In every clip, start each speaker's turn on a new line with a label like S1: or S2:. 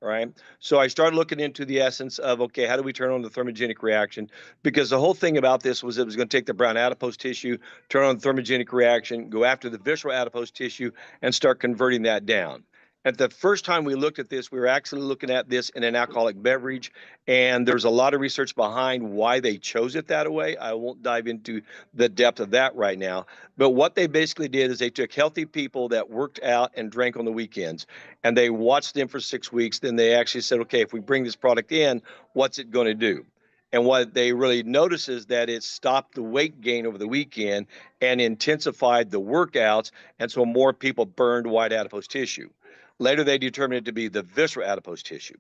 S1: right? So I started looking into the essence of, okay, how do we turn on the thermogenic reaction? Because the whole thing about this was it was going to take the brown adipose tissue, turn on the thermogenic reaction, go after the visceral adipose tissue, and start converting that down. At the first time we looked at this, we were actually looking at this in an alcoholic beverage, and there's a lot of research behind why they chose it that way. I won't dive into the depth of that right now. But what they basically did is they took healthy people that worked out and drank on the weekends, and they watched them for 6 weeks. Then they actually said, okay, if we bring this product in, what's it going to do? And what they really noticed is that it stopped the weight gain over the weekend and intensified the workouts. And so more people burned white adipose tissue. Later, they determined it to be the visceral adipose tissue.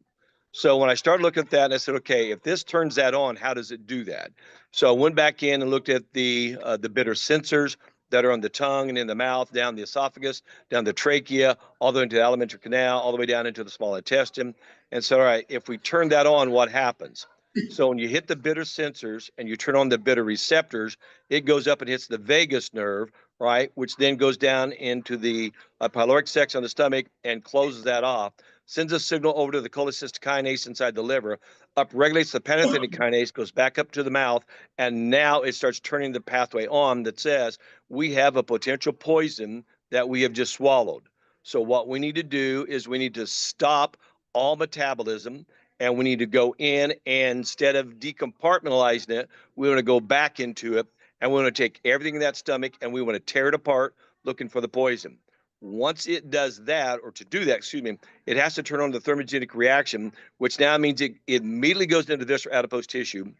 S1: So when I started looking at that, I said, okay, if this turns that on, how does it do that? So I went back in and looked at the bitter sensors that are on the tongue and in the mouth, down the esophagus, down the trachea, all the way into the alimentary canal, all the way down into the small intestine. And so, all right, if we turn that on, what happens? So when you hit the bitter sensors and you turn on the bitter receptors, it goes up and hits the vagus nerve, right, which then goes down into the pyloric section of the stomach and closes that off, sends a signal over to the cholecystokinin inside the liver, upregulates the pantothenic kinase, goes back up to the mouth, and now it starts turning the pathway on that says we have a potential poison that we have just swallowed. So what we need to do is we need to stop all metabolism, and we need to go in, and instead of decompartmentalizing it, we want to go back into it, and we want to take everything in that stomach and we want to tear it apart looking for the poison. Once it does that, or to do that, excuse me, it has to turn on the thermogenic reaction, which now means it immediately goes into the visceral adipose tissue,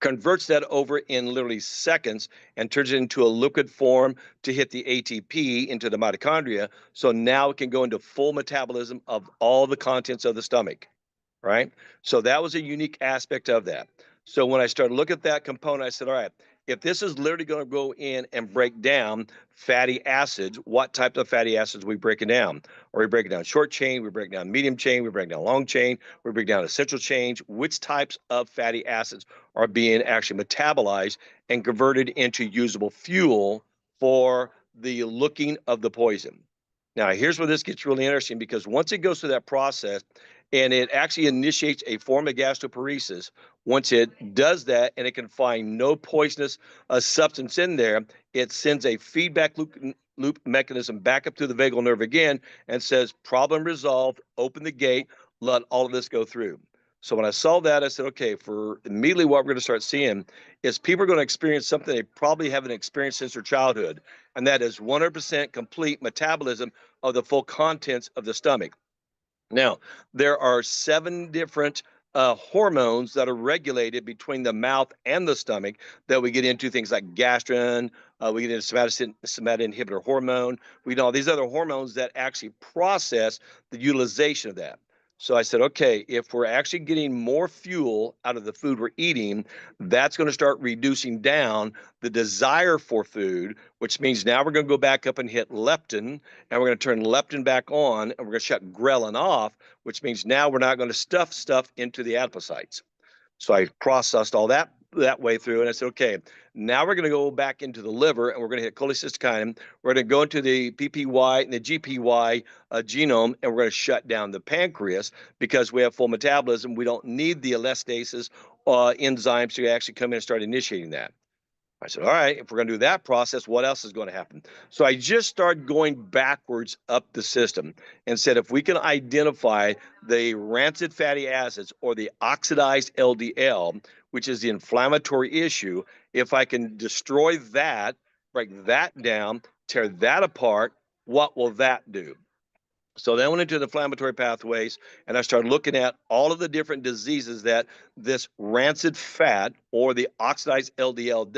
S1: converts that over in literally seconds, and turns it into a liquid form to hit the ATP into the mitochondria. So now it can go into full metabolism of all the contents of the stomach, right? So that was a unique aspect of that. So when I started looking at that component, I said, all right, if this is literally going to go in and break down fatty acids, what types of fatty acids are we breaking down? Are we breaking down short chain? We break down medium chain? We break down long chain? We break down essential chains? Which types of fatty acids are being actually metabolized and converted into usable fuel for the looking of the poison? Now, here's where this gets really interesting, because once it goes through that process and it actually initiates a form of gastroparesis, once it does that and it can find no poisonous substance in there, it sends a feedback loop mechanism back up to the vagal nerve again and says, problem resolved, open the gate, let all of this go through. So when I saw that, I said, okay, for immediately what we're going to start seeing is people are going to experience something they probably haven't experienced since their childhood, and that is 100% complete metabolism of the full contents of the stomach. Now, there are 7 different hormones that are regulated between the mouth and the stomach that we get into, things like gastrin, we get into somatostatin inhibitor hormone, we know all these other hormones that actually process the utilization of that. So I said, okay, if we're actually getting more fuel out of the food we're eating, that's going to start reducing down the desire for food, which means now we're going to go back up and hit leptin, and we're going to turn leptin back on, and we're going to shut ghrelin off, which means now we're not going to stuff stuff into the adipocytes. So I processed all that way through, and I said, okay, now we're going to go back into the liver, and we're going to hit cholecystokinin. We're going to go into the PPY and the GPY genome, and we're going to shut down the pancreas because we have full metabolism. We don't need the elastases enzymes to actually come in and start initiating that. I said, all right, if we're going to do that process, what else is going to happen? So I just started going backwards up the system and said, if we can identify the rancid fatty acids or the oxidized LDL, which is the inflammatory issue, if I can destroy that, break that down, tear that apart, what will that do? So then I went into the inflammatory pathways, and I started looking at all of the different diseases that this rancid fat or the oxidized LDL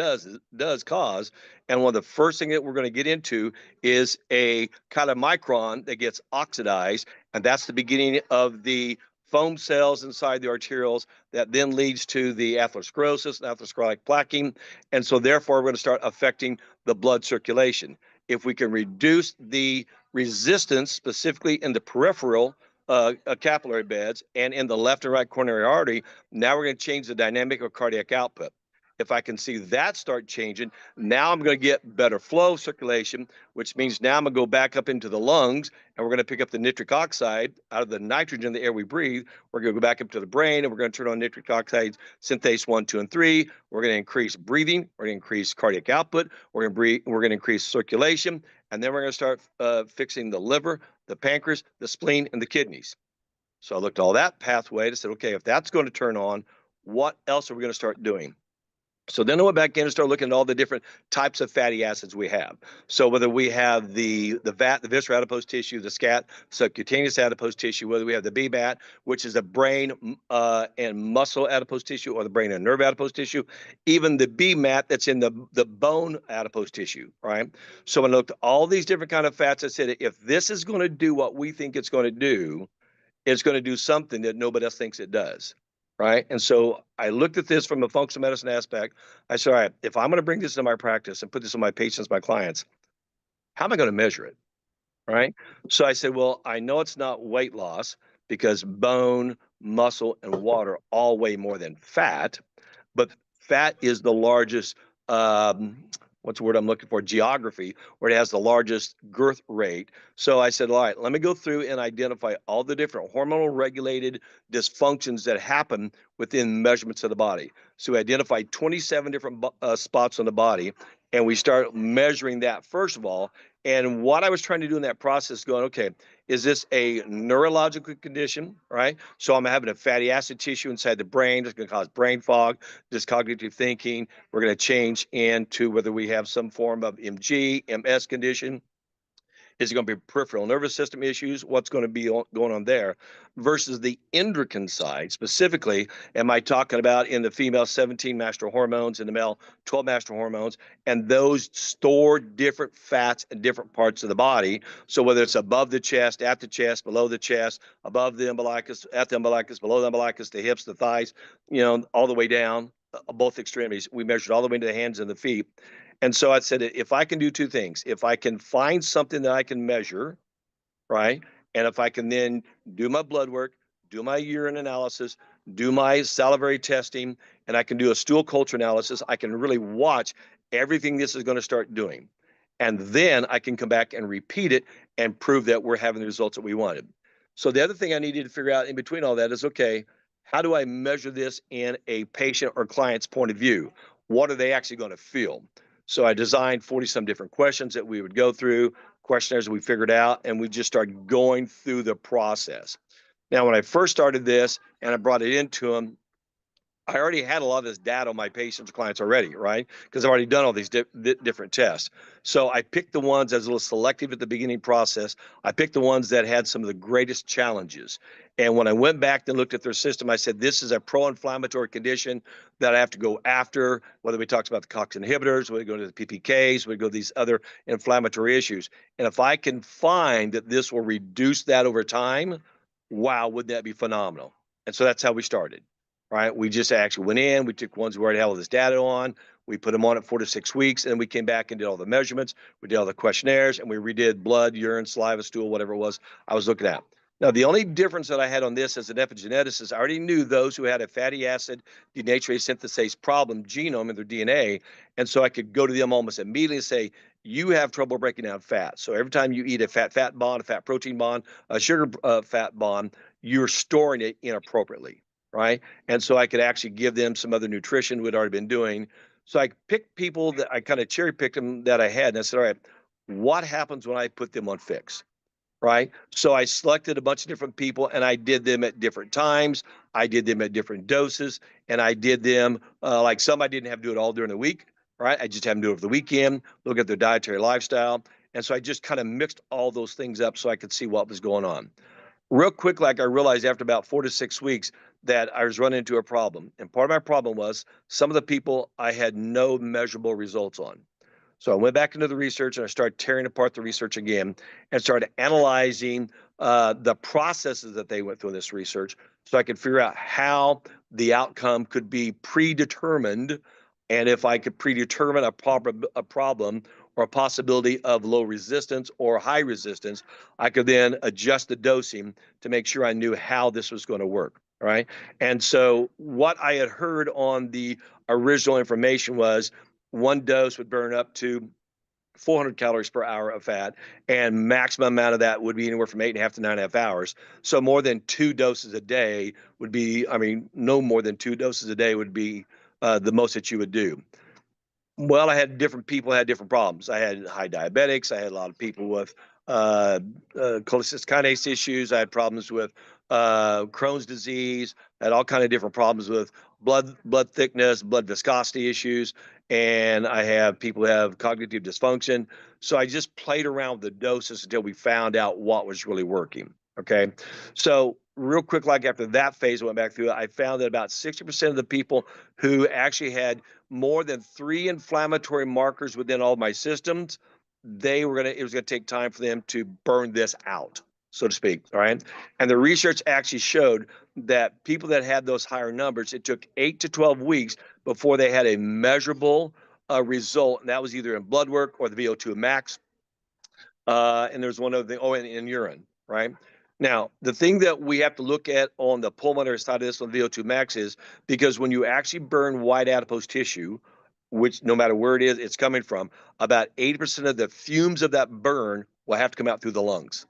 S1: does cause. And one of the first things that we're going to get into is a chylomicron that gets oxidized, and that's the beginning of the foam cells inside the arterioles that then leads to the atherosclerosis and atherosclerotic plaquing. And so therefore, we're going to start affecting the blood circulation. If we can reduce the resistance, specifically in the peripheral capillary beds and in the left and right coronary artery, now we're going to change the dynamic of cardiac output. If I can see that start changing, now I'm going to get better flow of circulation, which means now I'm going to go back up into the lungs, and we're going to pick up the nitric oxide out of the nitrogen in the air we breathe. We're going to go back up to the brain, and we're going to turn on nitric oxide synthase 1, 2, and 3. We're going to increase breathing. We're going to increase cardiac output. We're going to increase circulation, and then we're going to start fixing the liver, the pancreas, the spleen, and the kidneys. So I looked at all that pathway and said, okay, if that's going to turn on, what else are we going to start doing? So then I went back in and started looking at all the different types of fatty acids we have. So whether we have the VAT, the visceral adipose tissue, the SCAT, subcutaneous adipose tissue, whether we have the BMAT, which is the brain and muscle adipose tissue, or the brain and nerve adipose tissue, even the BMAT that's in the bone adipose tissue, right? So when I looked at all these different kind of fats, I said, if this is going to do what we think it's going to do, it's going to do something that nobody else thinks it does. Right. And so I looked at this from a functional medicine aspect. I said, all right, if I'm going to bring this into my practice and put this on my patients, my clients, how am I going to measure it? Right. So I said, well, I know it's not weight loss because bone, muscle, and water all weigh more than fat, but fat is the largest, what's the word I'm looking for, geography, where it has the largest girth rate. So I said, all right, let me go through and identify all the different hormonal regulated dysfunctions that happen within measurements of the body. So we identified 27 different spots on the body, and we start measuring that first of all. And what I was trying to do in that process, going, okay, is this a neurological condition, right? So I'm having a fatty acid tissue inside the brain that's going to cause brain fog, dyscognitive thinking. We're going to change into whether we have some form of MG, MS condition. Is it going to be peripheral nervous system issues? What's going to be going on there? Versus the endocrine side, specifically, am I talking about in the female 17 master hormones, in the male 12 master hormones, and those store different fats in different parts of the body? So whether it's above the chest, at the chest, below the chest, above the umbilicus, at the umbilicus, below the umbilicus, the hips, the thighs, all the way down, both extremities. We measured all the way to the hands and the feet. And so I said, if I can do two things, if I can find something that I can measure, right? And if I can then do my blood work, do my urine analysis, do my salivary testing, and I can do a stool culture analysis, I can really watch everything this is going to start doing. And then I can come back and repeat it and prove that we're having the results that we wanted. So the other thing I needed to figure out in between all that is, okay, how do I measure this in a patient or client's point of view? What are they actually going to feel? So I designed 40 some different questions that we would go through, questionnaires that we figured out, and we just started going through the process. Now, when I first started this and I brought it into them, I already had a lot of this data on my patients, clients already, right? Because I've already done all these different tests. So I picked the ones as a little selective at the beginning process. I picked the ones that had some of the greatest challenges. And when I went back and looked at their system, I said, this is a pro-inflammatory condition that I have to go after, whether we talked about the COX inhibitors, whether we go to the PPKs, whether we go to these other inflammatory issues. And if I can find that this will reduce that over time, wow, wouldn't that be phenomenal? And so that's how we started. Right, we just actually went in, we took ones we already had all this data on, we put them on at 4 to 6 weeks, and then we came back and did all the measurements, we did all the questionnaires, and we redid blood, urine, saliva, stool, whatever it was I was looking at. Now, the only difference that I had on this as an epigeneticist, I already knew those who had a fatty acid denaturase synthase problem genome in their DNA, and so I could go to them almost immediately and say, you have trouble breaking down fat. So every time you eat a fat-fat bond, a fat-protein bond, a sugar-fat bond, you're storing it inappropriately. Right. And so I could actually give them some other nutrition we'd already been doing. So I picked people that I kind of cherry picked them that I had. And I said, all right, what happens when I put them on pHix? Right. So I selected a bunch of different people and I did them at different times. I did them at different doses, and I did them like some I didn't have to do it all during the week. Right. I just had them do it over the weekend, look at their dietary lifestyle. And so I just kind of mixed all those things up so I could see what was going on. Real quick, like I realized after about 4 to 6 weeks that I was running into a problem. And part of my problem was some of the people I had no measurable results on. So I went back into the research and I started tearing apart the research again and started analyzing the processes that they went through in this research so I could figure out how the outcome could be predetermined, and if I could predetermine a problem or a possibility of low resistance or high resistance, I could then adjust the dosing to make sure I knew how this was going to work. right? And so what I had heard on the original information was one dose would burn up to 400 calories per hour of fat, and maximum amount of that would be anywhere from 8.5 to 9.5 hours. So more than 2 doses a day would be, I mean, no more than 2 doses a day would be the most that you would do. Well, I had different people had different problems. I had high diabetics. I had a lot of people with cholecystitis kinase issues. I had problems with Crohn's disease. I had all kind of different problems with blood thickness, blood viscosity issues, and I have people who have cognitive dysfunction. So I just played around with the doses until we found out what was really working. Okay, so real quick, like after that phase, I went back through it. I found that about 60% of the people who actually had more than 3 inflammatory markers within all my systems, it was gonna take time for them to burn this out, so to speak. All right. And the research actually showed that people that had those higher numbers, it took 8 to 12 weeks before they had a measurable result. And that was either in blood work or the VO2 max. And there's one other thing, in urine, right? Now, the thing that we have to look at on the pulmonary side of this on VO2 max is because when you actually burn white adipose tissue, which no matter where it is, it's coming from, about 80% of the fumes of that burn will have to come out through the lungs,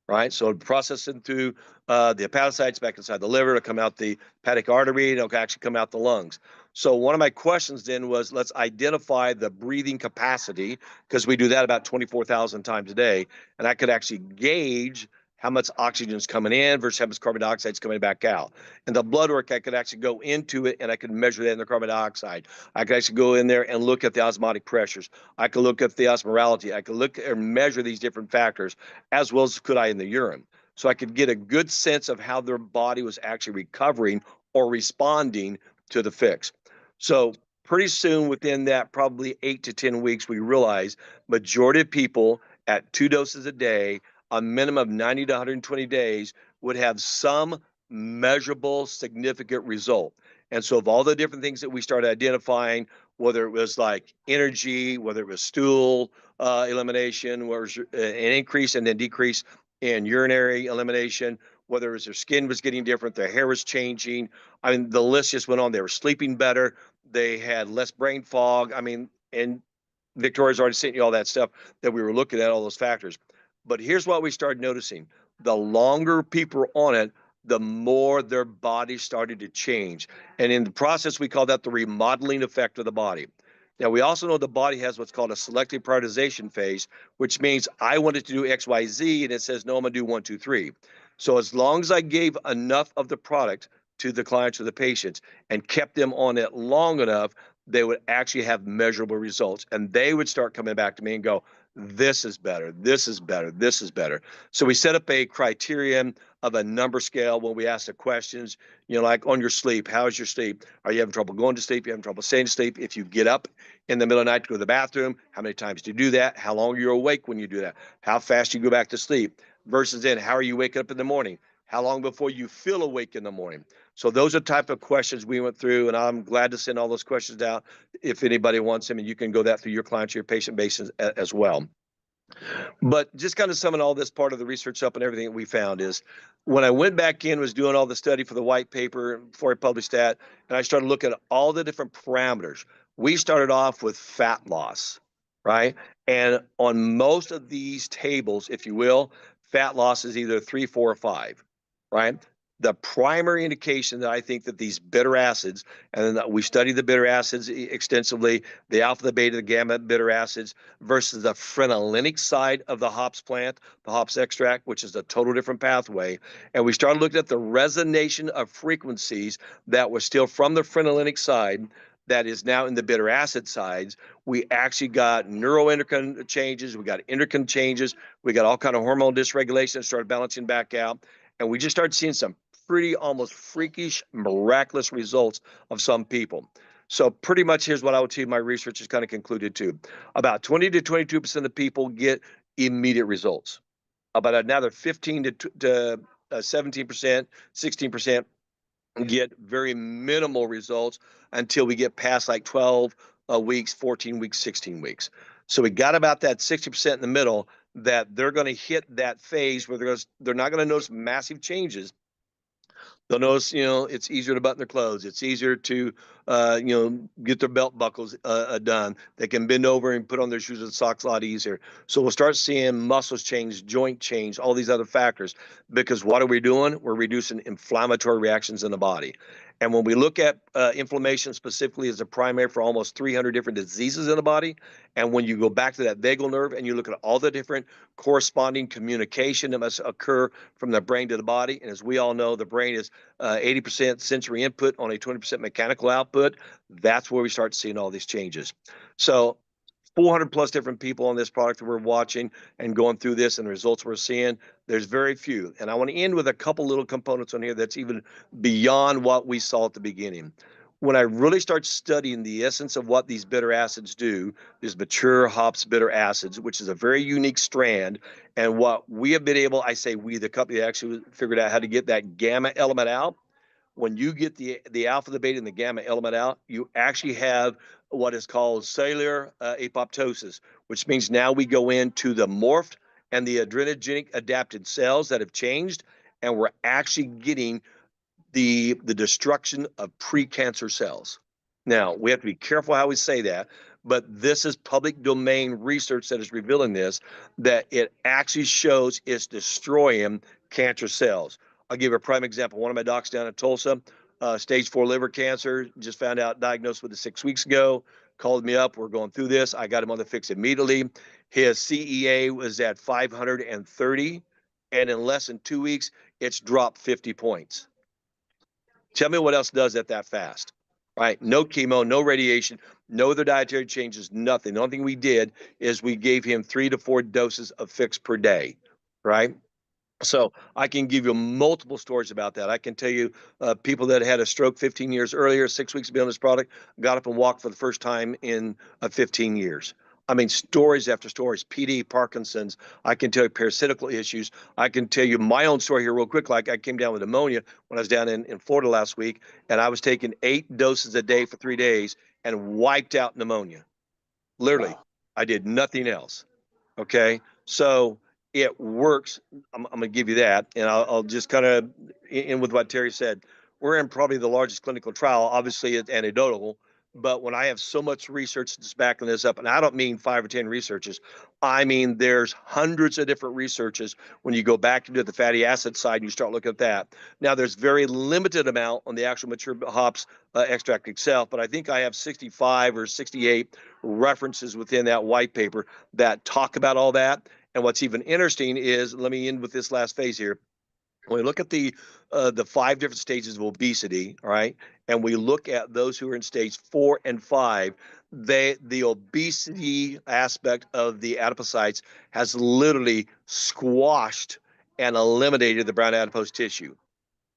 S1: right? So processing through the hepatocytes back inside the liver to come out the hepatic artery, it'll actually come out the lungs. So one of my questions then was, let's identify the breathing capacity, because we do that about 24,000 times a day, and I could actually gauge how much oxygen is coming in versus how much carbon dioxide is coming back out. And the blood work, I could actually go into it and I could measure that in the carbon dioxide. I could actually go in there and look at the osmotic pressures. I could look at the osmolality. I could look and measure these different factors as well as could I in the urine. So I could get a good sense of how their body was actually recovering or responding to the pHix. So pretty soon within that probably 8 to 10 weeks, we realized majority of people at 2 doses a day, a minimum of 90 to 120 days, would have some measurable significant result. And so of all the different things that we started identifying, whether it was like energy, whether it was stool elimination, whether it was an increase and then decrease in urinary elimination, whether it was their skin was getting different, their hair was changing. I mean, the list just went on. They were sleeping better. They had less brain fog. I mean, and Victoria's already sent you all that stuff that we were looking at, all those factors. But here's what we started noticing. The longer people were on it, the more their body started to change. And in the process, we call that the remodeling effect of the body. Now, we also know the body has what's called a selective prioritization phase, which means I wanted to do X, Y, Z, and it says, no, I'm going to do 1, 2, 3. So as long as I gave enough of the product to the clients or the patients and kept them on it long enough, they would actually have measurable results. And they would start coming back to me and go, this is better, this is better, this is better. So we set up a criterion of a number scale when we ask the questions, like on your sleep, how is your sleep? Are you having trouble going to sleep? You having trouble staying to sleep? If you get up in the middle of the night to go to the bathroom, how many times do you do that? How long are you awake when you do that? How fast do you go back to sleep? Versus then, how are you waking up in the morning? How long before you feel awake in the morning? So those are the type of questions we went through, and I'm glad to send all those questions out if anybody wants them, and you can go that through your clients, your patient base as well. But just kind of summing all this part of the research up and everything that we found is when I went back in, was doing all the study for the white paper before I published that, and I started looking at all the different parameters. We started off with fat loss, right? And on most of these tables, if you will, fat loss is either 3, 4, or 5, right? The primary indication that I think that these bitter acids, and we studied the bitter acids extensively, the alpha, the beta, the gamma bitter acids versus the phenolinic side of the hops plant, the hops extract, which is a total different pathway. And we started looking at the resonation of frequencies that was still from the phenolinic side that is now in the bitter acid sides. We actually got neuroendocrine changes, we got endocrine changes, we got all kind of hormone dysregulation that started balancing back out. And we just started seeing some pretty almost freakish, miraculous results of some people. So pretty much here's what I would tell you my research has kind of concluded to. About 20 to 22% of the people get immediate results. About another 15 to 17%, 16% get very minimal results until we get past like 12 weeks, 14 weeks, 16 weeks. So we got about that 60% in the middle that they're going to hit that phase where they're not going to notice massive changes, They'll notice, it's easier to button their clothes. It's easier to, get their belt buckles done. They can bend over and put on their shoes and socks a lot easier. So we'll start seeing muscles change, joint change, all these other factors. Because what are we doing? We're reducing inflammatory reactions in the body. And when we look at inflammation specifically as a primary for almost 300 different diseases in the body, and when you go back to that vagal nerve and you look at all the different corresponding communication that must occur from the brain to the body, and as we all know, the brain is 80% sensory input on a 20% mechanical output. That's where we start seeing all these changes. So 400 plus different people on this product that we're watching and going through this, and the results we're seeing, there's very few. And I want to end with a couple little components on here that's even beyond what we saw at the beginning. When I really start studying the essence of what these bitter acids do, these mature hops bitter acids, which is a very unique strand, and what we have been able, I say we, the company actually figured out how to get that gamma element out. When you get the alpha, the beta, and the gamma element out, you actually have what is called cellular apoptosis, which means now we go into the morphed and the adrenogenic adapted cells that have changed, and we're actually getting the destruction of precancer cells. Now, we have to be careful how we say that, but this is public domain research that is revealing this, that it actually shows it's destroying cancer cells. I'll give you a prime example. One of my docs down in Tulsa, stage 4 liver cancer, just found out diagnosed with it 6 weeks ago, called me up. We're going through this. I got him on the fix immediately. His CEA was at 530, and in less than 2 weeks, it's dropped 50 points. Tell me what else does it that fast, right? No chemo, no radiation, no other dietary changes, nothing. The only thing we did is we gave him 3 to 4 doses of pHix per day, right? So I can give you multiple stories about that. I can tell you people that had a stroke 15 years earlier, 6 weeks to be on this product, got up and walked for the first time in 15 years. I mean, stories after stories, PD, Parkinson's. I can tell you parasitical issues. I can tell you my own story here real quick. Like I came down with pneumonia when I was down in Florida last week, and I was taking 8 doses a day for 3 days and wiped out pneumonia. Literally, wow. I did nothing else. Okay. So it works. I'm going to give you that. And I'll just kind of in with what Terry said. We're in probably the largest clinical trial. Obviously, it's anecdotal. But when I have so much research that's backing this up, and I don't mean 5 or 10 researchers, I mean there's hundreds of different researchers. When you go back into the fatty acid side and you start looking at that, now there's very limited amount on the actual mature hops extract itself, but I think I have 65 or 68 references within that white paper that talk about all that. And what's even interesting is, let me end with this last phase here. When we look at the 5 different stages of obesity, all right, and we look at those who are in stage 4 and 5, the obesity aspect of the adipocytes has literally squashed and eliminated the brown adipose tissue.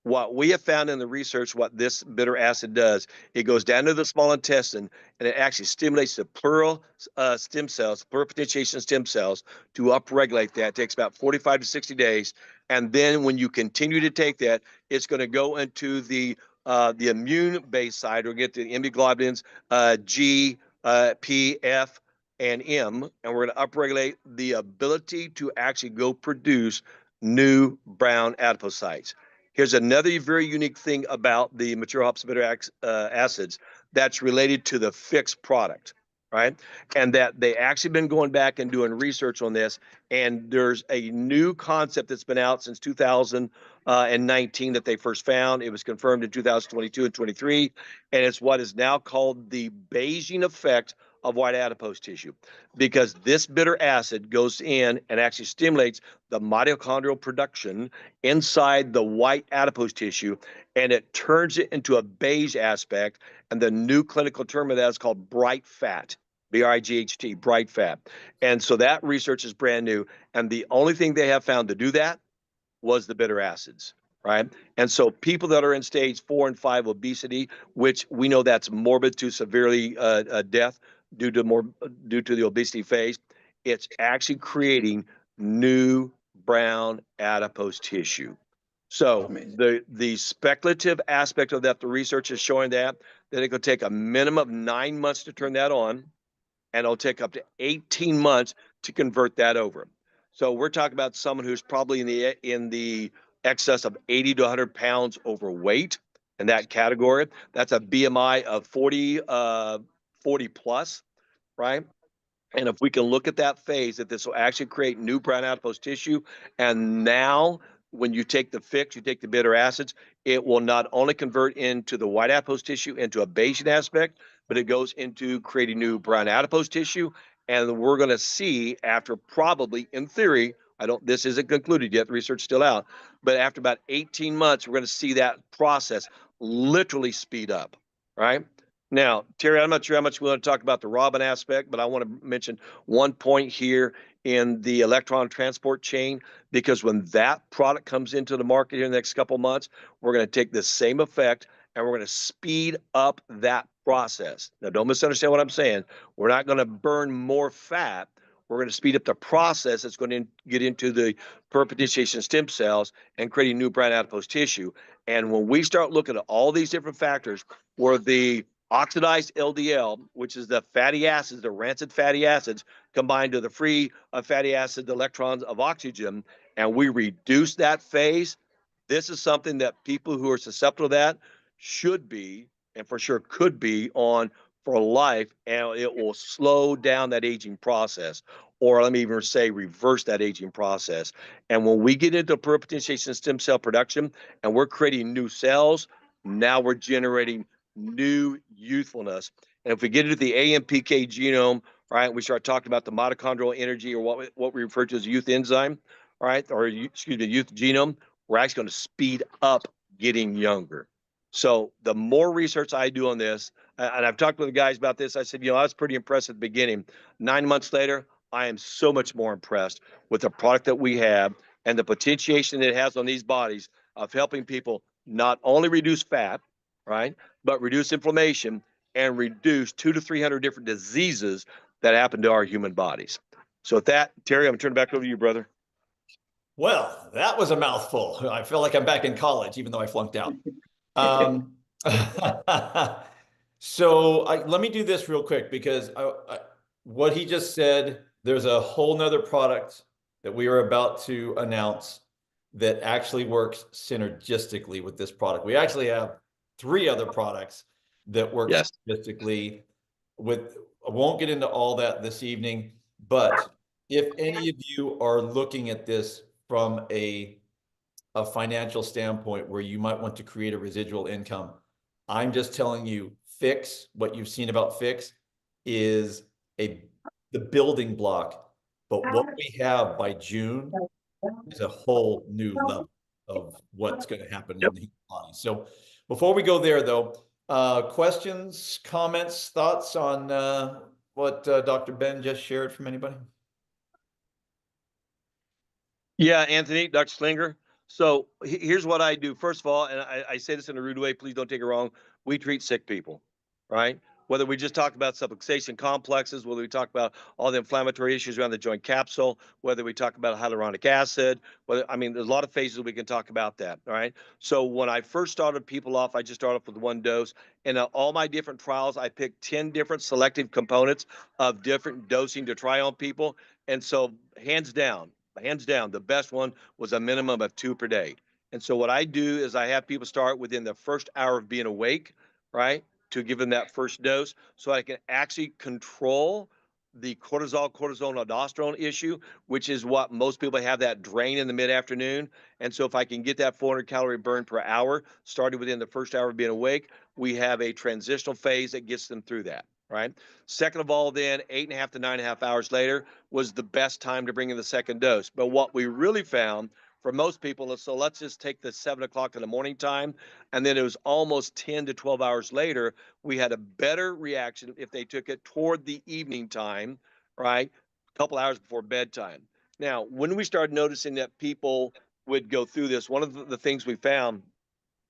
S1: What we have found in the research, what this bitter acid does, it goes down to the small intestine and it actually stimulates the pleural stem cells, pluripotentiation stem cells to upregulate that. It takes about 45 to 60 days. And then when you continue to take that, it's going to go into the immune-based side, or get the immunoglobulins G, P, F, and M, and we're going to upregulate the ability to actually go produce new brown adipocytes. Here's another very unique thing about the mature hops bitter acids that's related to the pHix product, right? And that they actually been going back and doing research on this. And there's a new concept that's been out since 2019 that they first found. It was confirmed in 2022 and 23. And it's what is now called the beiging effect of white adipose tissue, because this bitter acid goes in and actually stimulates the mitochondrial production inside the white adipose tissue, and it turns it into a beige aspect. And the new clinical term of that is called bright fat, B-R-I-G-H-T, bright fat. And so that research is brand new. And the only thing they have found to do that was the bitter acids, right? And so people that are in stage 4 and 5 obesity, which we know that's morbid to severely death due to the obesity phase, it's actually creating new brown adipose tissue. So the speculative aspect of that, the research is showing that it could take a minimum of 9 months to turn that on, and it'll take up to 18 months to convert that over. So we're talking about someone who's probably in the excess of 80 to 100 pounds overweight in that category. That's a BMI of 40 plus, right? And if we can look at that phase, that this will actually create new brown adipose tissue. And now, when you take the pHix, you take the bitter acids, it will not only convert into the white adipose tissue into a Bayesian aspect, but it goes into creating new brown adipose tissue. And we're going to see, after probably, in theory, this isn't concluded yet, the research is still out, but after about 18 months, we're going to see that process literally speed up, right? Now, Terry, I'm not sure how much we want to talk about the Robin aspect, but I want to mention one point here in the electron transport chain, because when that product comes into the market here in the next couple of months, we're going to take the same effect and we're going to speed up that process. Now, don't misunderstand what I'm saying. We're not going to burn more fat. We're going to speed up the process that's going to get into the perpetentiation stem cells and creating new brown adipose tissue. And when we start looking at all these different factors, where the oxidized LDL, which is the fatty acids, the rancid fatty acids, combined to the free fatty acid electrons of oxygen, and we reduce that phase, this is something that people who are susceptible to that should be, and for sure could be, on for life, and it will slow down that aging process, or let me even say reverse that aging process. And when we get into perpetentiation stem cell production and we're creating new cells, now we're generating new youthfulness. And if we get into the AMPK genome, right, we start talking about the mitochondrial energy, or what we refer to as youth enzyme, right, or excuse me, youth genome, we're actually going to speed up getting younger. So the more research I do on this, and I've talked with the guys about this, I said, I was pretty impressed at the beginning. 9 months later, I am so much more impressed with the product that we have and the potentiation it has on these bodies of helping people not only reduce fat, right, but reduce inflammation and reduce 200 to 300 different diseases that happen to our human bodies. So with that, Terry, I'm going to turn it back over to you, brother.
S2: Well, that was a mouthful. I feel like I'm back in college, even though I flunked out. So let me do this real quick, because what he just said, there's a whole nother product that we are about to announce that actually works synergistically with this product. We actually have 3 other products that work synergistically with. I won't get into all that this evening, but if any of you are looking at this from a financial standpoint where you might want to create a residual income, I'm just telling you, pHix, what you've seen about pHix, is the building block. But what we have by June is a whole new level of what's going to happen in the human body. So before we go there, though, questions, comments, thoughts on what Dr. Ben just shared from anybody?
S1: Yeah, Anthony, Dr. Slinger. So here's what I do. First of all, and I say this in a rude way, please don't take it wrong. We treat sick people, right? Whether we just talk about subluxation complexes, whether we talk about all the inflammatory issues around the joint capsule, whether we talk about hyaluronic acid, there's a lot of phases we can talk about that, all right? So when I first started people off, I just started off with 1 dose. In all my different trials, I picked 10 different selective components of different dosing to try on people. And so hands down, the best one was a minimum of 2 per day. And so what I do is I have people start within the first hour of being awake, right, to give them that first dose, so I can actually control the cortisol, aldosterone issue, which is what most people have, that drain in the mid-afternoon. And so if I can get that 400 calorie burn per hour, started within the first hour of being awake, we have a transitional phase that gets them through that. Right. Second of all, then 8.5 to 9.5 hours later was the best time to bring in the second dose. But what we really found for most people, so let's just take the 7 o'clock in the morning time, and then it was almost 10 to 12 hours later, we had a better reaction if they took it toward the evening time, right? A couple hours before bedtime. Now, when we started noticing that people would go through this, one of the things we found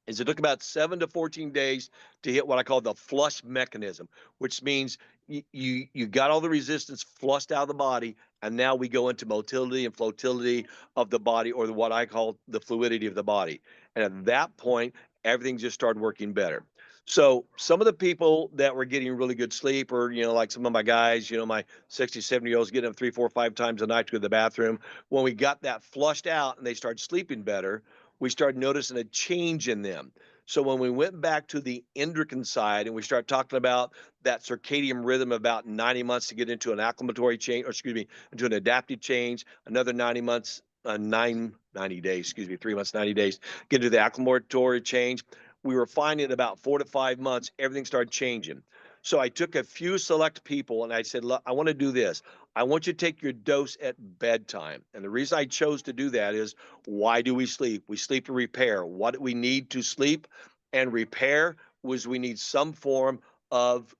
S1: is it took about 7 to 14 days to hit what I call the flush mechanism, which means you got all the resistance flushed out of the body, and now we go into motility and flotility of the body, or what I call the fluidity of the body. And at that point, everything just started working better. So some of the people that were getting really good sleep, or, like some of my guys, my 60, 70-year-olds getting up 3, 4, 5 times a night to go to the bathroom, when we got that flushed out and they started sleeping better, we started noticing a change in them. So when we went back to the endocrine side and we start talking about that circadian rhythm, about 90 months to get into an acclimatory change, or excuse me, into an adaptive change, another 90 months, 90 days, excuse me, 3 months, 90 days, get into the acclimatory change. We were finding about 4 to 5 months, everything started changing. So I took a few select people and I said, look, I want to do this. I want you to take your dose at bedtime. And the reason I chose to do that is, why do we sleep? We sleep to repair. What do we need to sleep and repair? Was we need some form of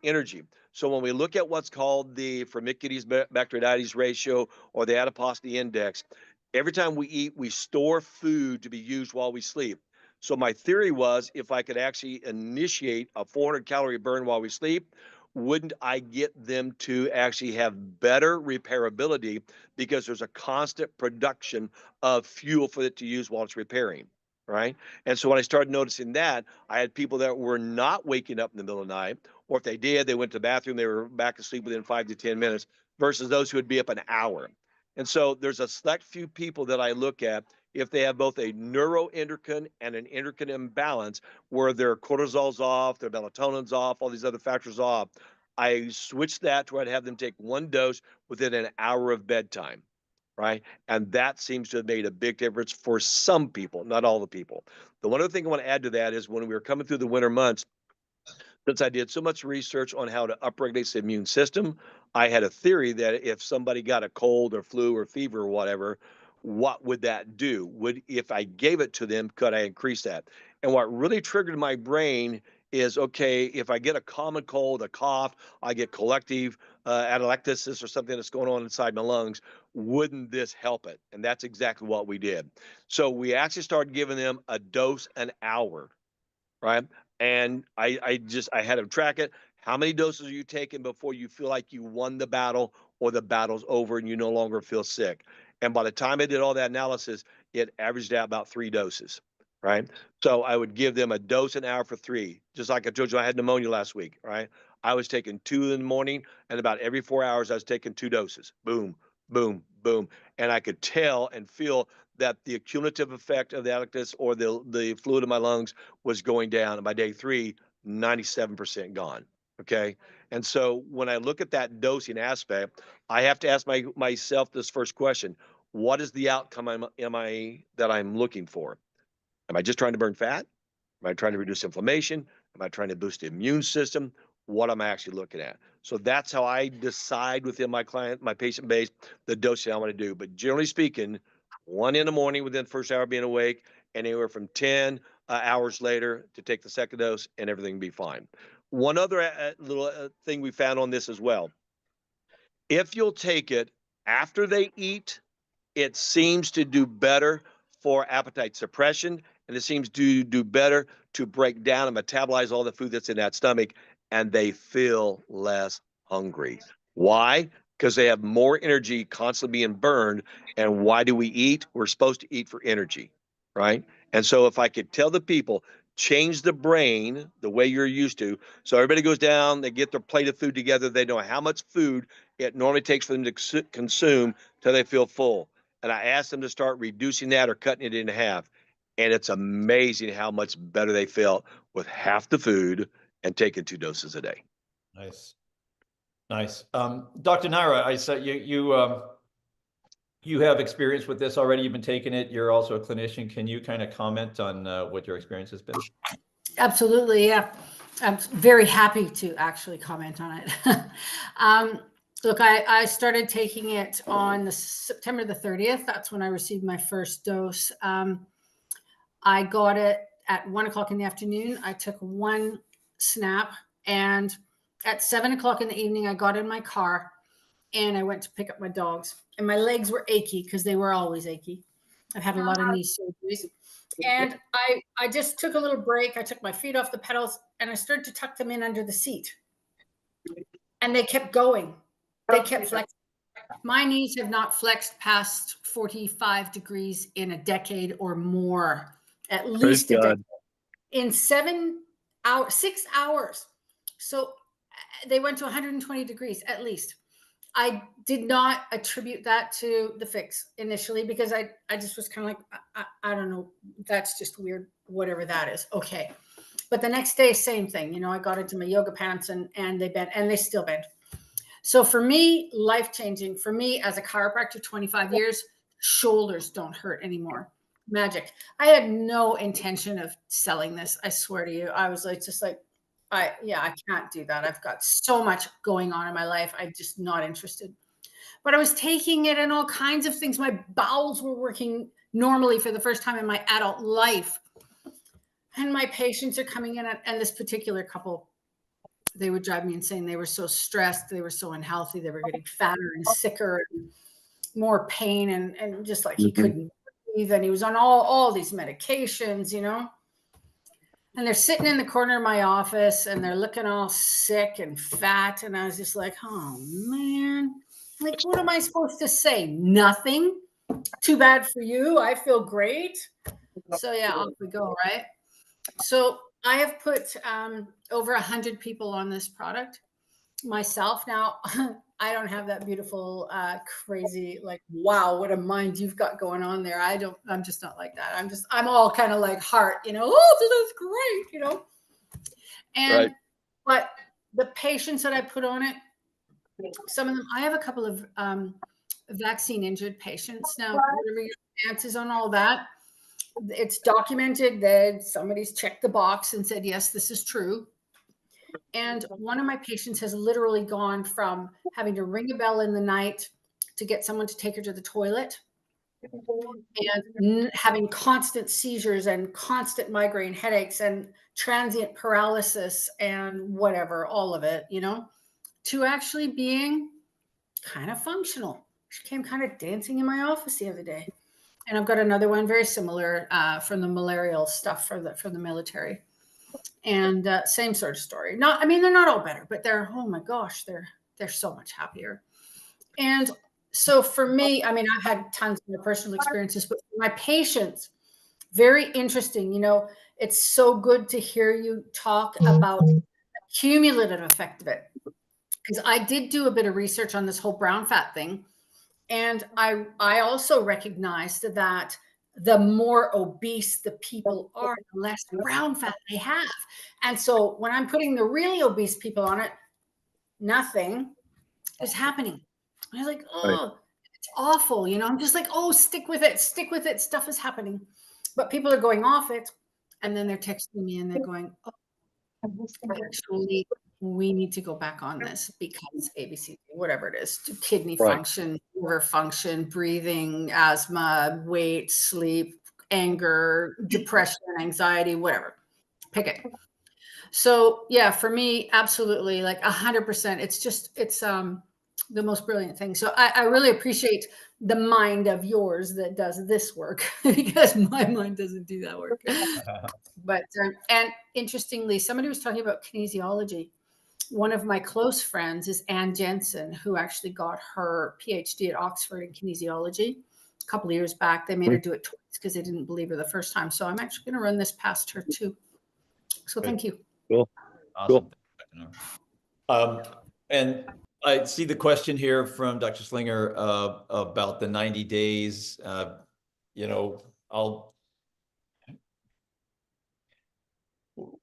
S1: energy. So when we look at what's called the Firmicutes bacteroidetes ratio or the adiposity index, every time we eat, we store food to be used while we sleep. So my theory was, if I could actually initiate a 400-calorie burn while we sleep, wouldn't I get them to actually have better repairability, because there's a constant production of fuel for it to use while it's repairing, right? And so when I started noticing that, I had people that were not waking up in the middle of the night, or if they did, they went to the bathroom, they were back asleep within 5 to 10 minutes, versus those who would be up an hour. And so there's a select few people that I look at, if they have both a neuroendocrine and an endocrine imbalance, where their cortisol's off, their melatonin's off, all these other factors off, I switched that to where I'd have them take one dose within an hour of bedtime, right? And that seems to have made a big difference for some people, not all the people. The one other thing I want to add to that is, when we were coming through the winter months, since I did so much research on how to upregulate the immune system, I had a theory that if somebody got a cold or flu or fever or whatever, what would that do? Would, if I gave it to them, could I increase that? And what really triggered my brain is, okay, if I get a common cold, a cough, I get collective atelectasis or something that's going on inside my lungs, wouldn't this help it? And that's exactly what we did. So we actually started giving them a dose an hour, right? And I had to track it. How many doses are you taking before you feel like you won the battle, or the battle's over and you no longer feel sick? And by the time I did all that analysis, it averaged out about 3 doses, right? So I would give them a dose an hour for 3. Just like I told you, I had pneumonia last week, right? I was taking 2 in the morning, and about every 4 hours, I was taking 2 doses. Boom, boom, boom. And I could tell and feel that the cumulative effect of the atelectasis, or the fluid in my lungs, was going down. And by day 3, 97% gone. Okay. And so when I look at that dosing aspect, I have to ask myself this first question: what is the outcome that I'm looking for? Am I just trying to burn fat? Am I trying to reduce inflammation? Am I trying to boost the immune system? What am I actually looking at? So that's how I decide within my patient base, the dosing I want to do. But generally speaking, 1 in the morning within the first hour of being awake, anywhere from 10 hours later to take the second dose, and everything be fine. One other little thing we found on this as well: if you'll take it after they eat, it seems to do better for appetite suppression, and it seems to do better to break down and metabolize all the food that's in that stomach, and they feel less hungry. Why? Because they have more energy constantly being burned. And why do we eat? We're supposed to eat for energy, right? And so if I could tell the people, change the brain the way you're used to. So everybody goes down, they get their plate of food together, they know how much food it normally takes for them to consume till they feel full. And I asked them to start reducing that or cutting it in half. And it's amazing how much better they felt with half the food and taking 2 doses a day.
S2: Nice. Nice. Dr. Naira, I said you have experience with this already. You've been taking it. You're also a clinician. Can you kind of comment on what your experience has been?
S3: Absolutely. Yeah. I'm very happy to actually comment on it. Look, I started taking it on September the 30th. That's when I received my first dose. I got it at 1 o'clock in the afternoon. I took 1 snap, and at 7 o'clock in the evening, I got in my car and I went to pick up my dogs, and my legs were achy because they were always achy. I've had a lot of knee surgeries. And I just took a little break. I took my feet off the pedals and I started to tuck them in under the seat. And they kept going. They kept flexing. My knees have not flexed past 45 degrees in a decade or more, at least a decade. In 6 hours. So they went to 120 degrees at least. I did not attribute that to the pHix initially because I just was kind of like, I don't know, that's just weird, whatever that is. Okay. But the next day, same thing. You know, I got into my yoga pants and they bent, and they still bend. So for me, life-changing. For me, as a chiropractor, 25 years, shoulders don't hurt anymore. Magic. I had no intention of selling this. I swear to you. I was like, just like, I can't do that. I've got so much going on in my life. I'm just not interested. But I was taking it and all kinds of things. My bowels were working normally for the first time in my adult life. And my patients are coming in, and this particular couple, they would drive me insane. They were so stressed. They were so unhealthy. They were getting fatter and sicker and more pain, and just like he couldn't breathe. And he was on all these medications, you know. And they're sitting in the corner of my office and they're looking all sick and fat. And I was just like, oh man, like, what am I supposed to say? Nothing. Too bad for you. I feel great. So yeah, off we go, right? So I have put over 100 people on this product myself. Now, I don't have that beautiful, crazy, like, wow, what a mind you've got going on there. I'm just not like that. I'm all kind of like heart, you know, oh, that's great, you know. And, right. But the patients that I put on it, some of them, I have a couple of vaccine injured patients. Now, whatever your stance is on all that, it's documented that somebody's checked the box and said, yes, this is true. And one of my patients has literally gone from having to ring a bell in the night to get someone to take her to the toilet and having constant seizures and constant migraine headaches and transient paralysis and whatever, all of it, you know, to actually being kind of functional. She came kind of dancing in my office the other day. And I've got another one very similar from the malarial stuff for the military. And same sort of story. I mean, they're not all better, but they're, oh my gosh, they're so much happier. And so for me, I mean, I've had tons of personal experiences, but for my patients, very interesting. You know, it's so good to hear you talk about the cumulative effect of it. Because I did do a bit of research on this whole brown fat thing. And I also recognized that the more obese the people are, the less brown fat they have. And so when I'm putting the really obese people on it, nothing is happening. I was like, oh, right. It's awful. You know, I'm just like, oh, stick with it. Stick with it. Stuff is happening. But people are going off it. And then they're texting me and they're going, oh, actually, we need to go back on this because ABC, whatever it is, kidney function, liver function, breathing, asthma, weight, sleep, anger, depression, anxiety, whatever. Pick it. So yeah, for me, absolutely, like 100%. It's the most brilliant thing. So I really appreciate the mind of yours that does this work because my mind doesn't do that work. But and interestingly, somebody was talking about kinesiology. One of my close friends is Ann Jensen, who actually got her PhD at Oxford in kinesiology a couple of years back. They made her do it twice because they didn't believe her the first time. So I'm actually going to run this past her too. So thank you.
S1: Cool.
S2: Awesome. Cool. And I see the question here from Dr. Slinger about the 90 days. You know, I'll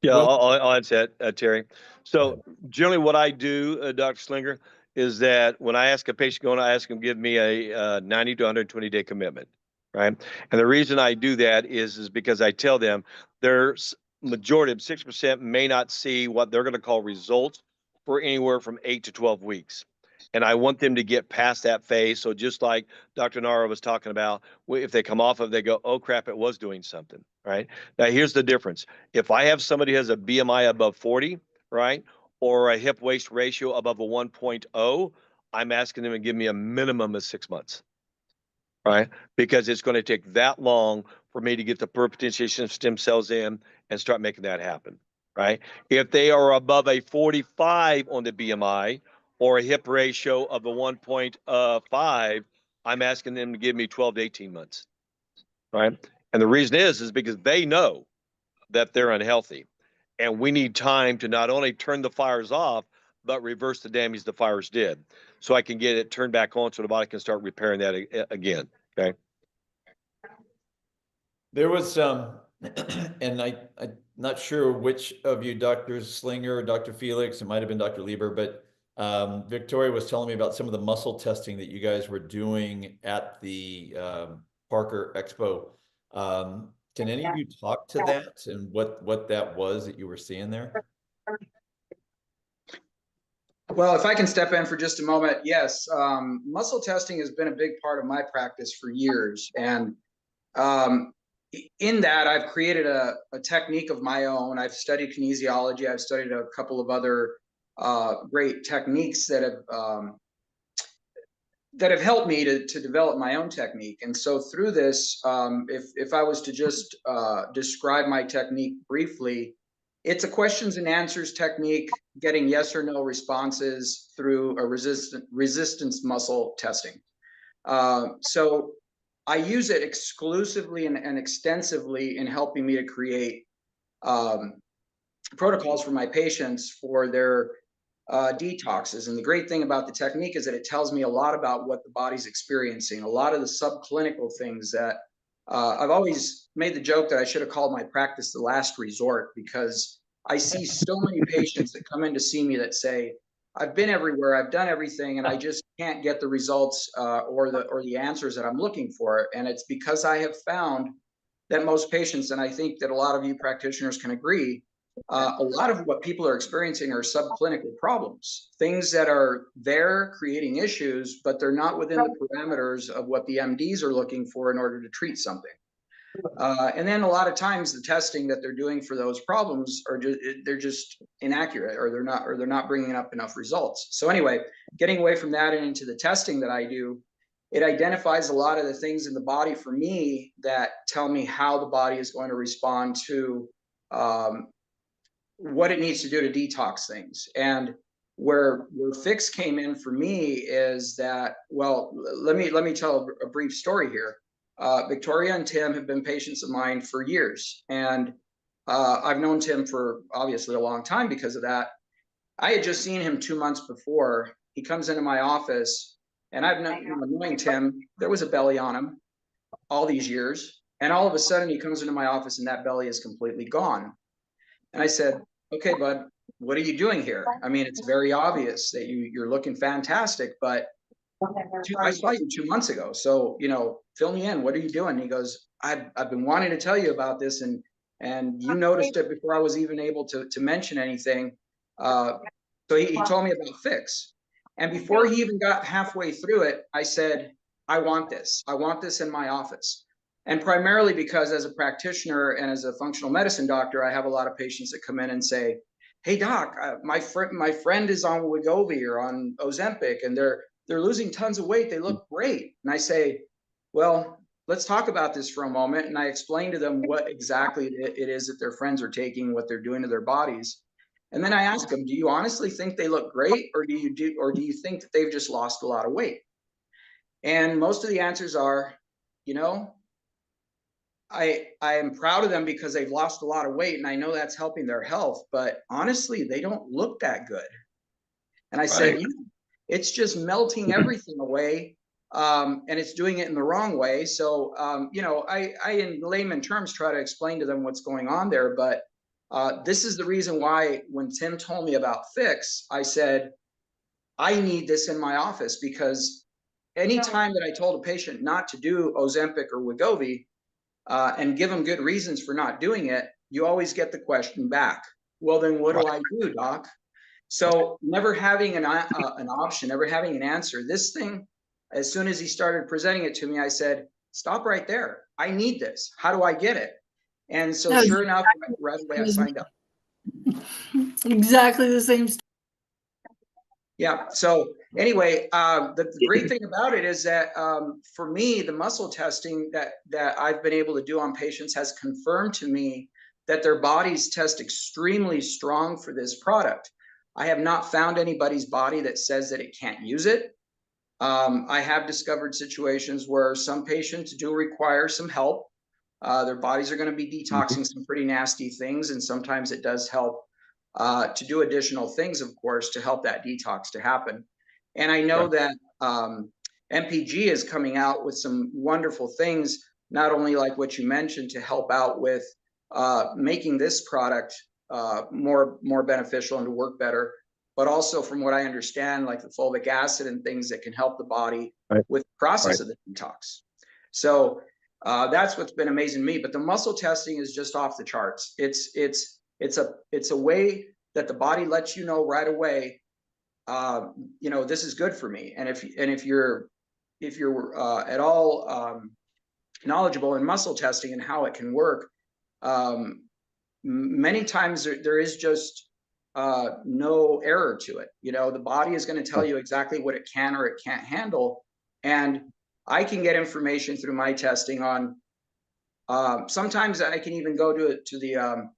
S1: answer that, Terry. So generally what I do, Dr. Slinger, is that when I ask a patient going, I ask them to give me a 90 to 120 day commitment, right? And the reason I do that is because I tell them there's majority of 6% may not see what they're going to call results for anywhere from 8 to 12 weeks. And I want them to get past that phase. So just like Dr. Nara was talking about, if they come off of it, they go, oh crap, it was doing something, right? Now, here's the difference. If I have somebody who has a BMI above 40, right, or a hip waist ratio above a 1.0, I'm asking them to give me a minimum of 6 months, right? Because it's going to take that long for me to get the potentiation of stem cells in and start making that happen, right? If they are above a 45 on the BMI, or a hip ratio of a 1.5, I'm asking them to give me 12 to 18 months, right? And the reason is because they know that they're unhealthy. And we need time to not only turn the fires off, but reverse the damage the fires did. So I can get it turned back on so the body can start repairing that again. Okay.
S2: There was and I'm not sure which of you, Dr. Slinger or Dr. Phelix, it might have been Dr. Lieber, but Victoria was telling me about some of the muscle testing that you guys were doing at the Parker Expo. Can any of you talk to that and what that was that you were seeing there?
S4: Well, if I can step in for just a moment, yes, muscle testing has been a big part of my practice for years. And in that, I've created a technique of my own. I've studied kinesiology. I've studied a couple of other great techniques that have helped me to develop my own technique. And so through this, if I was to just describe my technique briefly, it's a questions and answers technique, getting yes or no responses through a resistance muscle testing. So I use it exclusively and extensively in helping me to create protocols for my patients for their detoxes. And the great thing about the technique is that it tells me a lot about what the body's experiencing, a lot of the subclinical things that I've always made the joke that I should have called my practice the last resort, because I see so many patients that come in to see me that say, I've been everywhere, I've done everything, and I just can't get the results or the answers that I'm looking for. And it's because I have found that most patients, and I think that a lot of you practitioners can agree, a lot of what people are experiencing are subclinical problems, things that are there creating issues, but they're not within the parameters of what the MDs are looking for in order to treat something. And then a lot of times the testing that they're doing for those problems are they're just inaccurate, or they're not bringing up enough results. So anyway, getting away from that and into the testing that I do, it identifies a lot of the things in the body for me that tell me how the body is going to respond to what it needs to do to detox things. And where pHix came in for me is that, well, let me tell a brief story here. Victoria and Tim have been patients of mine for years, and I've known Tim for obviously a long time because of that. I had just seen him 2 months before. He comes into my office, and I've known, knowing Tim, there was a belly on him all these years, and all of a sudden he comes into my office and that belly is completely gone. And I said, okay, bud, what are you doing here? I mean, it's very obvious that you're looking fantastic, but I saw you 2 months ago. So, fill me in. What are you doing? And he goes, I've been wanting to tell you about this, and you noticed it before I was even able to mention anything. So he told me about pHix. And before he even got halfway through it, I said, I want this. I want this in my office. And primarily because as a practitioner and as a functional medicine doctor, I have a lot of patients that come in and say, hey, doc, my friend is on Wegovy or on Ozempic, and they're losing tons of weight. They look great. And I say, well, let's talk about this for a moment. And I explain to them what exactly it is that their friends are taking, what they're doing to their bodies. And then I ask them, do you honestly think they look great, or do you think that they've just lost a lot of weight? And most of the answers are, I am proud of them because they've lost a lot of weight, and I know that's helping their health, but honestly, they don't look that good. And I said, it's just melting everything away, and it's doing it in the wrong way. So, I in layman terms try to explain to them what's going on there, but this is the reason why when Tim told me about pHix, I said, I need this in my office, because anytime that I told a patient not to do Ozempic or Wegovy, and give them good reasons for not doing it, you always get the question back, well, then what do I do, doc? So never having an option, never having an answer. This thing, as soon as he started presenting it to me, I said, stop right there. I need this. How do I get it? And so sure enough, right away I signed up.
S3: Exactly the same story.
S4: Yeah. So anyway, the great thing about it is that for me, the muscle testing that I've been able to do on patients has confirmed to me that their bodies test extremely strong for this product. I have not found anybody's body that says that it can't use it. I have discovered situations where some patients do require some help. Their bodies are going to be detoxing some pretty nasty things, and sometimes it does help to do additional things, of course, to help that detox to happen. And I know that MPG is coming out with some wonderful things, not only like what you mentioned to help out with making this product more beneficial and to work better, but also from what I understand, like the fulvic acid and things that can help the body with the process of the detox. So that's what's been amazing to me. But the muscle testing is just off the charts. It's a way that the body lets you know right away, you know, this is good for me. And if you're at all knowledgeable in muscle testing and how it can work, many times there is just no error to it. You know, the body is going to tell you exactly what it can or it can't handle. And I can get information through my testing on, sometimes I can even go to the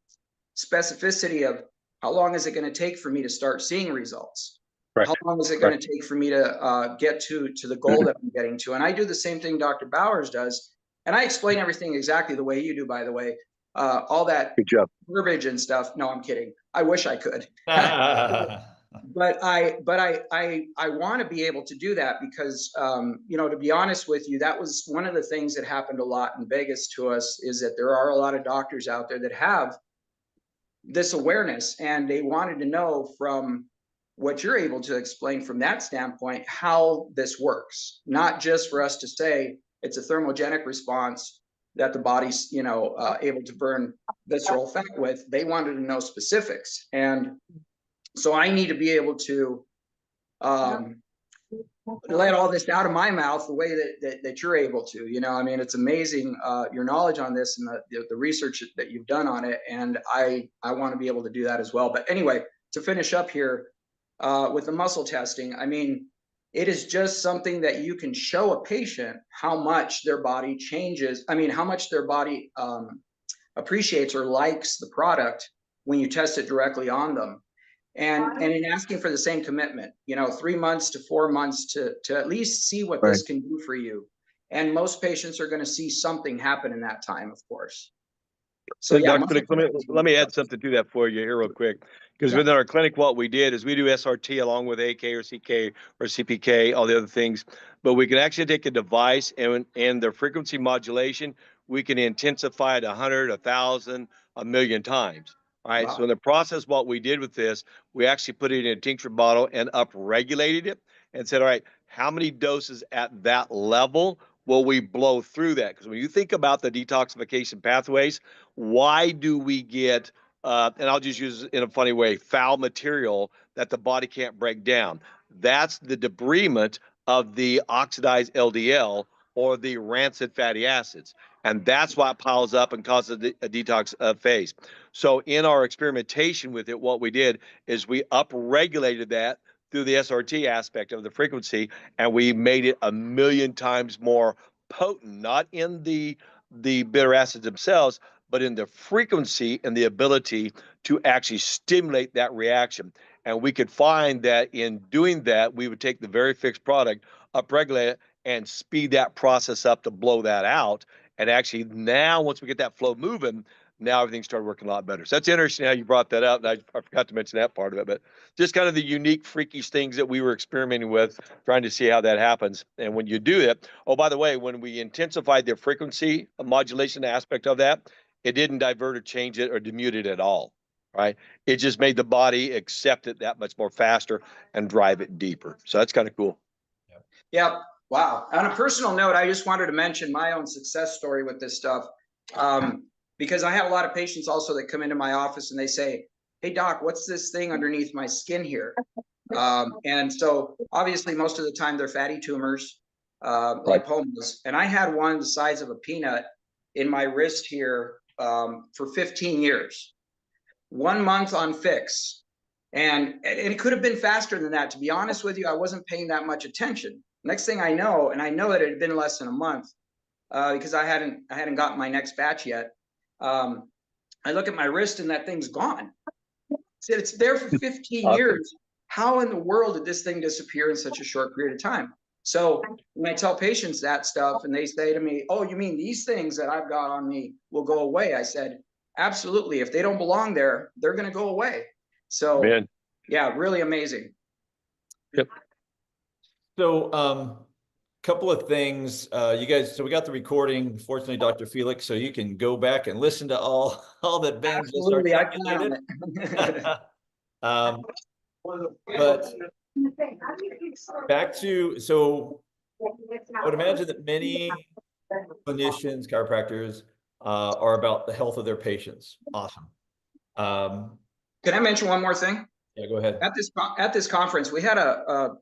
S4: specificity of how long is it going to take for me to start seeing results? How long is it going to take for me to get to the goal that I'm getting to? And I do the same thing Dr. Bowers does. And I explain everything exactly the way you do, by the way. All that verbiage and stuff. No, I'm kidding. I wish I could. But I want to be able to do that because, you know, to be honest with you, that was one of the things that happened a lot in Vegas to us, is that there are a lot of doctors out there that have this awareness, and they wanted to know from what you're able to explain from that standpoint, how this works, not just for us to say it's a thermogenic response that the body's, you know, able to burn visceral fat with. They wanted to know specifics. And so I need to be able to let all this out of my mouth the way that you're able to. You know, I mean, it's amazing your knowledge on this and the research that you've done on it. And I want to be able to do that as well. But anyway, to finish up here with the muscle testing, I mean, it is just something that you can show a patient how much their body changes. I mean, how much their body appreciates or likes the product when you test it directly on them. And in asking for the same commitment, you know, 3 months to 4 months to at least see what this can do for you. And most patients are going to see something happen in that time, of course. So yeah,
S1: Dr. let me add something to that for you here real quick. Because within our clinic, what we did is we do SRT along with AK or CK or CPK, all the other things. But we can actually take a device and their frequency modulation, we can intensify it 100, 1,000, 1,000,000 times. All right. Wow. So in the process, what we did with this, we actually put it in a tincture bottle and up-regulated it and said, all right, how many doses at that level will we blow through that? Because when you think about the detoxification pathways, why do we get, and I'll just use it in a funny way, foul material that the body can't break down? That's the debrisement of the oxidized LDL or the rancid fatty acids. And that's why it piles up and causes a detox phase. So in our experimentation with it, what we did is we up-regulated that through the SRT aspect of the frequency, and we made it 1,000,000 times more potent, not in the bitter acids themselves, but in the frequency and the ability to actually stimulate that reaction. And we could find that in doing that, we would take the very fixed product, up-regulate it, and speed that process up to blow that out. And actually now, once we get that flow moving, now everything started working a lot better. So that's interesting how you brought that up. And I forgot to mention that part of it, but just kind of the unique, freakish things that we were experimenting with, trying to see how that happens. And when you do it, oh, by the way, when we intensified the frequency modulation aspect of that, it didn't divert or change it or demute it at all, right? It just made the body accept it that much more faster and drive it deeper. So that's kind of cool.
S4: Yeah. Wow. On a personal note, I just wanted to mention my own success story with this stuff. Because I have a lot of patients also that come into my office and they say, hey, doc, what's this thing underneath my skin here? And so obviously most of the time they're fatty tumors, lipomas. And I had one the size of a peanut in my wrist here for 15 years, 1 month on pHix. And it could have been faster than that. To be honest with you, I wasn't paying that much attention. Next thing I know, and I know that it had been less than a month because I hadn't gotten my next batch yet. I look at my wrist and that thing's gone. It's there for 15
S1: Awesome.
S4: years. How in the world did this thing disappear in such a short period of time? So when I tell patients that stuff and they say to me, oh, you mean these things that I've got on me will go away? I said, absolutely. If they don't belong there, they're going to go away. So
S1: Man.
S4: yeah, really amazing.
S1: Yep.
S2: So, couple of things, you guys. So we got the recording. Fortunately, Dr. pHix, so you can go back and listen to all that Ben just
S4: Absolutely, I plan on
S2: articulated.
S4: it.
S2: But back to, so I would imagine that many clinicians, chiropractors, are about the health of their patients. Awesome.
S4: Can I mention one more thing?
S2: Yeah, go ahead.
S4: At this conference, we had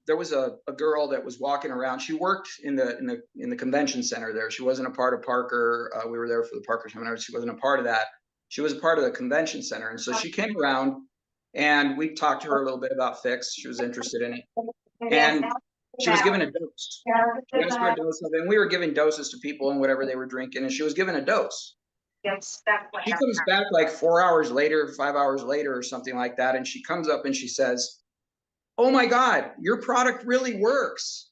S4: there was a girl that was walking around. She worked in the convention center there. She wasn't a part of Parker. We were there for the Parker seminar. She wasn't a part of that. She was a part of the convention center, and so she came around, and we talked to her a little bit about pHix. She was interested in it, and she was given a dose. She asked for a dose of it, and we were giving doses to people and whatever they were drinking, and she was given a dose.
S5: Yes, that's what
S4: She comes back like 4 hours later, 5 hours later, or something like that, and she comes up and she says, "Oh my God, your product really works."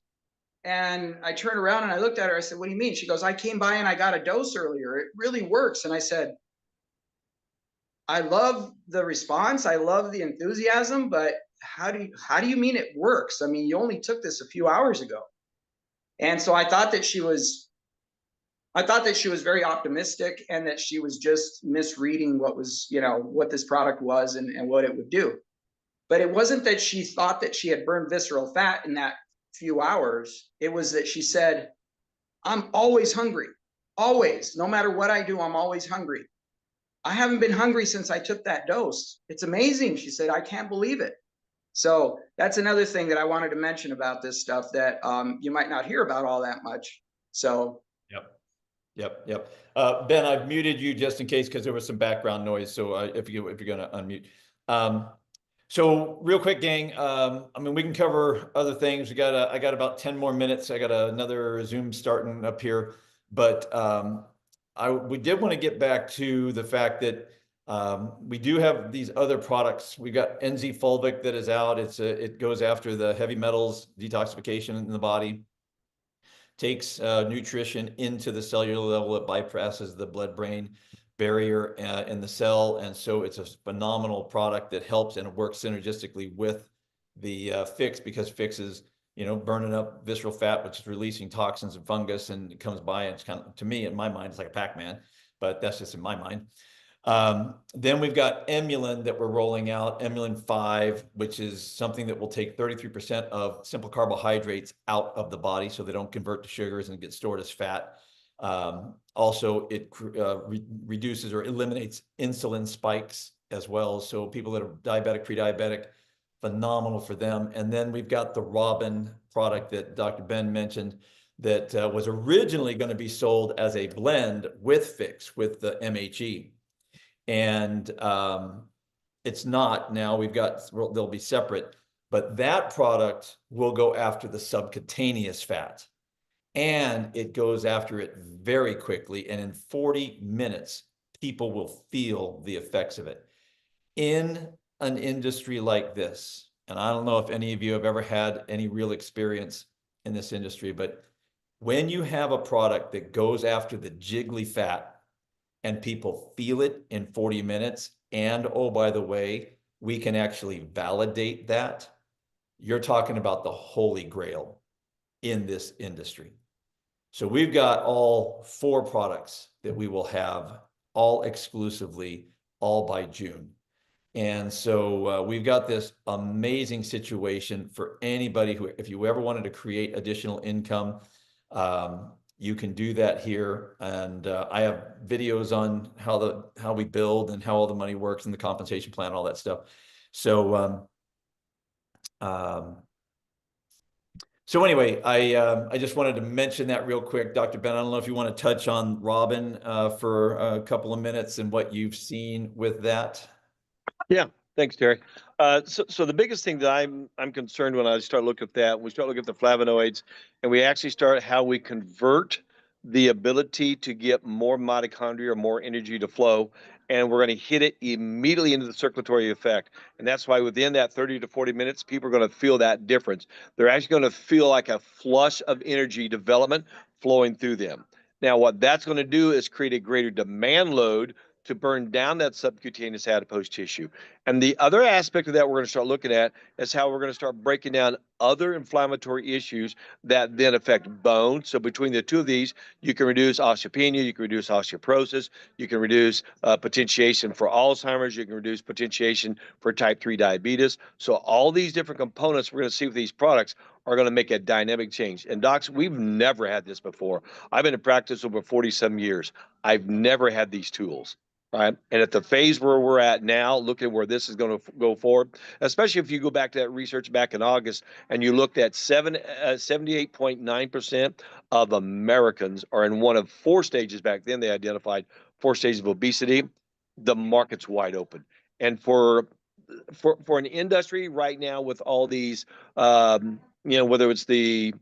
S4: And I turned around and I looked at her. I said, "What do you mean?" She goes, "I came by and I got a dose earlier. It really works." And I said, "I love the response. I love the enthusiasm, but how do you mean it works? I mean, you only took this a few hours ago." And so I thought that she was very optimistic, and that she was just misreading what was, what this product was and what it would do. But it wasn't that she thought that she had burned visceral fat in that few hours. It was that she said, "I'm always hungry. Always. No matter what I do, I'm always hungry. I haven't been hungry since I took that dose. It's amazing." She said, "I can't believe it." So that's another thing that I wanted to mention about this stuff that you might not hear about all that much. So
S2: Yep. Ben, I've muted you just in case because there was some background noise. So if you're going to unmute. So real quick, gang. I mean, we can cover other things. I got about 10 more minutes. I got another Zoom starting up here, but we did want to get back to the fact that we do have these other products. We've got NZ Fulvic that is out. It goes after the heavy metals detoxification in the body. Takes nutrition into the cellular level. It bypasses the blood-brain barrier in the cell, and so it's a phenomenal product that helps and works synergistically with the pHix, because pHix is burning up visceral fat, which is releasing toxins and fungus, and it comes by and it's kind of, to me, in my mind, it's like a Pac-Man, but that's just in my mind. Then we've got Emulin that we're rolling out, Emulin 5, which is something that will take 33% of simple carbohydrates out of the body so they don't convert to sugars and get stored as fat. Also, it reduces or eliminates insulin spikes as well. So people that are diabetic, pre-diabetic, phenomenal for them. And then we've got the Robin product that Dr. Ben mentioned that was originally going to be sold as a blend with pHix, with the MHE. And it's not now. They'll be separate, but that product will go after the subcutaneous fat, and it goes after it very quickly. And in 40 minutes, people will feel the effects of it. In an industry like this, and I don't know if any of you have ever had any real experience in this industry, but when you have a product that goes after the jiggly fat, and people feel it in 40 minutes, and oh, by the way, we can actually validate that, you're talking about the holy grail in this industry. So we've got all 4 products that we will have all exclusively, all by June. And so we've got this amazing situation for anybody who, if you ever wanted to create additional income, you can do that here. And I have videos on how we build and how all the money works and the compensation plan, all that stuff. So anyway, I just wanted to mention that real quick. Dr. Ben, I don't know if you want to touch on Robin for a couple of minutes and what you've seen with that.
S1: Yeah, thanks, Terry. So the biggest thing that I'm concerned when I start looking at that, we start looking at the flavonoids, and we actually start how we convert the ability to get more mitochondria or more energy to flow, and we're going to hit it immediately into the circulatory effect. And that's why within that 30 to 40 minutes, people are going to feel that difference. They're actually going to feel like a flush of energy development flowing through them. Now, what that's going to do is create a greater demand load to burn down that subcutaneous adipose tissue. And the other aspect of that we're going to start looking at is how we're going to start breaking down other inflammatory issues that then affect bone. So between the two of these, you can reduce osteopenia, you can reduce osteoporosis, you can reduce potentiation for Alzheimer's, you can reduce potentiation for type 3 diabetes. So all these different components we're going to see with these products are going to make a dynamic change. And docs, we've never had this before. I've been in practice over 40-some years. I've never had these tools. Right. And at the phase where we're at now, look at where this is going to go forward, especially if you go back to that research back in August and you looked at 78.9% of Americans are in one of 4 stages. Back then, they identified 4 stages of obesity. The market's wide open. And for an industry right now with all these, whether it's the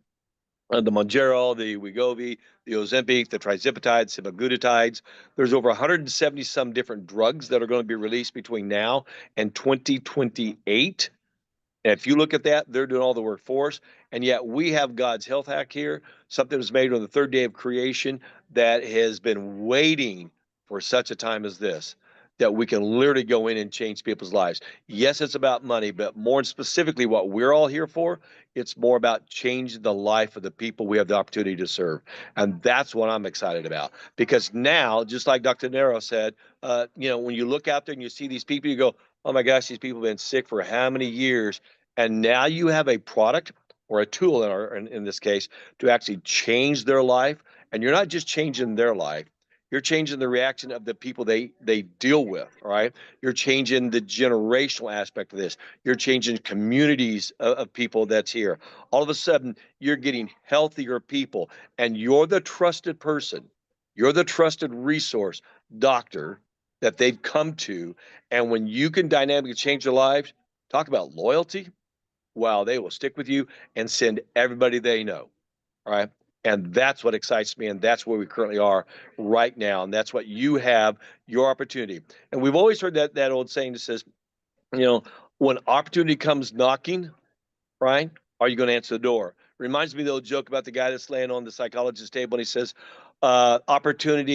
S1: Mounjaro, the Wegovy, the Ozempic, the trizipatides, semaglutides. There's over 170 some different drugs that are going to be released between now and 2028. And if you look at that, they're doing all the work for us. And yet we have God's health hack here, something that was made on the 3rd day of creation that has been waiting for such a time as this, that we can literally go in and change people's lives. Yes, it's about money, but more specifically what we're all here for, it's more about changing the life of the people we have the opportunity to serve. And that's what I'm excited about. Because now, just like Dr. Nero said, when you look out there and you see these people, you go, oh my gosh, these people have been sick for how many years? And now you have a product or a tool in this case to actually change their life. And you're not just changing their life, you're changing the reaction of the people they deal with, all right? You're changing the generational aspect of this. You're changing communities of people that's here. All of a sudden, you're getting healthier people, and you're the trusted person. You're the trusted resource doctor that they've come to. And when you can dynamically change their lives, talk about loyalty. Wow, they will stick with you and send everybody they know, all right? And that's what excites me, and that's where we currently are right now, and that's what you have, your opportunity. And we've always heard that old saying that says, when opportunity comes knocking, right, are you going to answer the door? Reminds me of the old joke about the guy that's laying on the psychologist's table, and he says, opportunity